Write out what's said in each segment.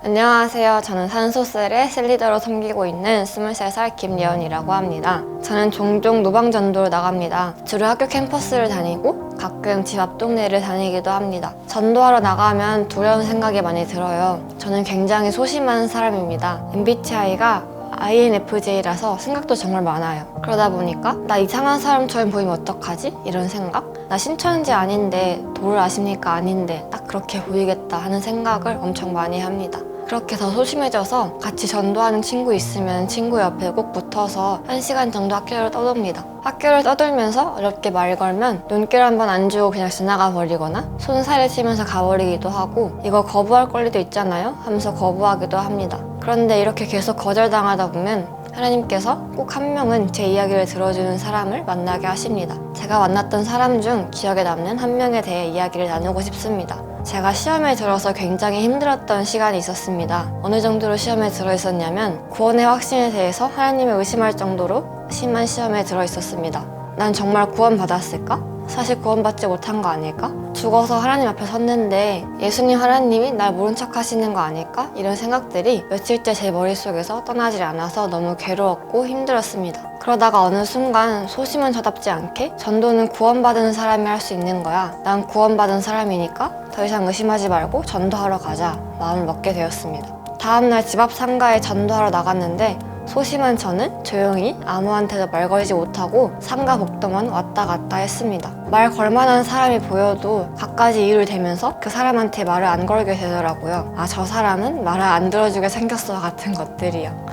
안녕하세요. 저는 산소셀의 셀리더로 섬기고 있는 23살 김예언이라고 합니다. 저는 종종 노방전도를 나갑니다. 주로 학교 캠퍼스를 다니고 가끔 집 앞 동네를 다니기도 합니다. 전도하러 나가면 두려운 생각이 많이 들어요. 저는 굉장히 소심한 사람입니다. MBTI가 INFJ라서 생각도 정말 많아요. 그러다 보니까 나 이상한 사람처럼 보이면 어떡하지? 이런 생각? 나 신천지 아닌데 도를 아십니까? 아닌데 딱 그렇게 보이겠다 하는 생각을 엄청 많이 합니다. 그렇게 더 소심해져서 같이 전도하는 친구 있으면 친구 옆에 꼭 붙어서 1시간 정도 학교를 떠돕니다. 학교를 떠들면서 어렵게 말 걸면 눈길 한번 안 주고 그냥 지나가 버리거나 손살을 치면서 가버리기도 하고 이거 거부할 권리도 있잖아요 하면서 거부하기도 합니다. 그런데 이렇게 계속 거절당하다 보면 하나님께서 꼭 한 명은 제 이야기를 들어주는 사람을 만나게 하십니다. 제가 만났던 사람 중 기억에 남는 한 명에 대해 이야기를 나누고 싶습니다. 제가 시험에 들어서 굉장히 힘들었던 시간이 있었습니다. 어느 정도로 시험에 들어 있었냐면 구원의 확신에 대해서 하나님을 의심할 정도로 심한 시험에 들어 있었습니다. 난 정말 구원받았을까? 사실 구원받지 못한 거 아닐까? 죽어서 하나님 앞에 섰는데 예수님 하나님이 날 모른 척 하시는 거 아닐까? 이런 생각들이 며칠째 제 머릿속에서 떠나질 않아서 너무 괴로웠고 힘들었습니다. 그러다가 어느 순간 소심은 저답지 않게 전도는 구원받은 사람이 할 수 있는 거야. 난 구원받은 사람이니까 더 이상 의심하지 말고 전도하러 가자 마음을 먹게 되었습니다. 다음날 집 앞 상가에 전도하러 나갔는데 소심한 저는 조용히 아무한테도 말 걸지 못하고 상가 복도만 왔다 갔다 했습니다. 말 걸만한 사람이 보여도 갖가지 이유를 대면서 그 사람한테 말을 안 걸게 되더라고요. 아, 저 사람은 말을 안 들어주게 생겼어 같은 것들이요.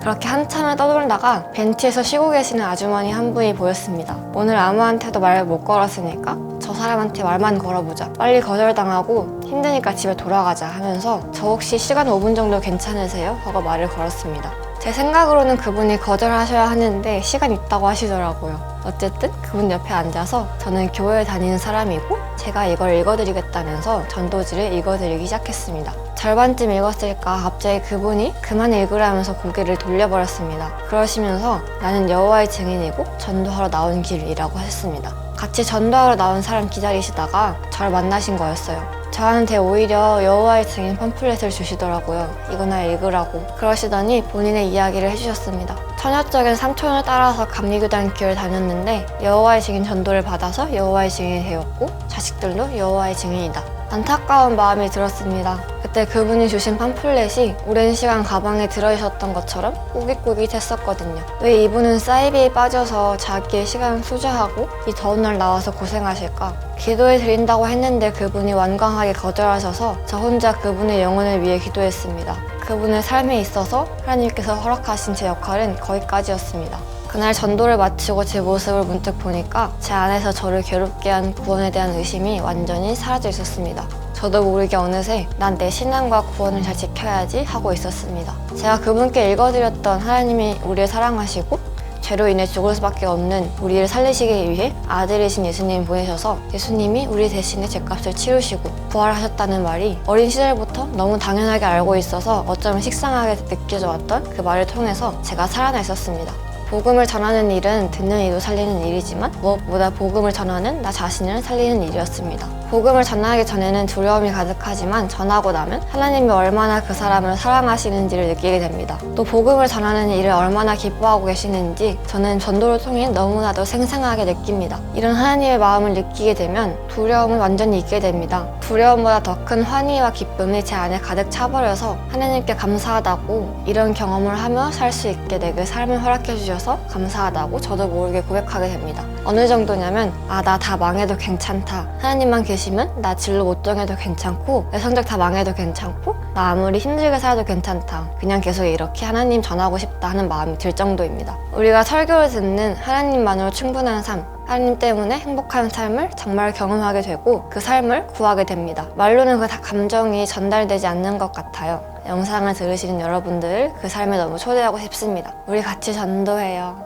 그렇게 한참을 떠돌다가 벤치에서 쉬고 계시는 아주머니 한 분이 보였습니다. 오늘 아무한테도 말을 못 걸었으니까 저 사람한테 말만 걸어보자. 빨리 거절당하고 힘드니까 집에 돌아가자 하면서 저 혹시 시간 5분 정도 괜찮으세요? 하고 말을 걸었습니다. 제 생각으로는 그분이 거절하셔야 하는데 시간 있다고 하시더라고요. 어쨌든 그분 옆에 앉아서 저는 교회에 다니는 사람이고 제가 이걸 읽어드리겠다면서 전도지를 읽어드리기 시작했습니다. 절반쯤 읽었을까 갑자기 그분이 그만 읽으라면서 고개를 돌려버렸습니다. 그러시면서 나는 여호와의 증인이고 전도하러 나온 길이라고 하셨습니다. 같이 전도하러 나온 사람 기다리시다가 절 만나신 거였어요. 저한테 오히려 여호와의 증인 팜플렛을 주시더라고요. 이거나 읽으라고. 그러시더니 본인의 이야기를 해주셨습니다. 처녀적인 삼촌을 따라서 감리교단 교회를 다녔는데 여호와의 증인 전도를 받아서 여호와의 증인이 되었고 자식들도 여호와의 증인이다. 안타까운 마음이 들었습니다. 그때 그분이 주신 팜플렛이 오랜 시간 가방에 들어있었던 것처럼 꾸깃꾸깃했었거든요. 왜 이분은 사이비에 빠져서 자기의 시간을 투자하고 이 더운 날 나와서 고생하실까? 기도해 드린다고 했는데 그분이 완강하게 거절하셔서 저 혼자 그분의 영혼을 위해 기도했습니다. 그분의 삶에 있어서 하나님께서 허락하신 제 역할은 거기까지였습니다. 그날 전도를 마치고 제 모습을 문득 보니까 제 안에서 저를 괴롭게 한 구원에 대한 의심이 완전히 사라져 있었습니다. 저도 모르게 어느새 난 내 신앙과 구원을 잘 지켜야지 하고 있었습니다. 제가 그분께 읽어드렸던 하나님이 우리를 사랑하시고 죄로 인해 죽을 수밖에 없는 우리를 살리시기 위해 아들이신 예수님 보내셔서 예수님이 우리 대신에 죄값을 치르시고 부활하셨다는 말이 어린 시절부터 너무 당연하게 알고 있어서 어쩌면 식상하게 느껴져 왔던 그 말을 통해서 제가 살아나 있었습니다. 복음을 전하는 일은 듣는 이도 살리는 일이지만 무엇보다 복음을 전하는 나 자신을 살리는 일이었습니다. 복음을 전하기 전에는 두려움이 가득하지만 전하고 나면 하나님이 얼마나 그 사람을 사랑하시는지를 느끼게 됩니다. 또 복음을 전하는 일을 얼마나 기뻐하고 계시는지 저는 전도를 통해 너무나도 생생하게 느낍니다. 이런 하나님의 마음을 느끼게 되면 두려움은 완전히 잊게 됩니다. 두려움보다 더 큰 환희와 기쁨이 제 안에 가득 차버려서 하나님께 감사하다고 이런 경험을 하며 살 수 있게 되게 삶을 허락해 주셔서 감사하다고 저도 모르게 고백하게 됩니다. 어느 정도냐면 나 다 망해도 괜찮다. 하나님만 계시면 나 진로 못 정해도 괜찮고 내 성적 다 망해도 괜찮고 나 아무리 힘들게 살아도 괜찮다. 그냥 계속 이렇게 하나님 전하고 싶다 하는 마음이 들 정도입니다. 우리가 설교를 듣는 하나님만으로 충분한 삶, 하나님 때문에 행복한 삶을 정말 경험하게 되고 그 삶을 구하게 됩니다. 말로는 그 감정이 전달되지 않는 것 같아요. 영상을 들으시는 여러분들 그 삶에 너무 초대하고 싶습니다. 우리 같이 전도해요.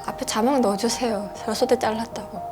앞에 자막 넣어주세요. 저소대 잘랐다고.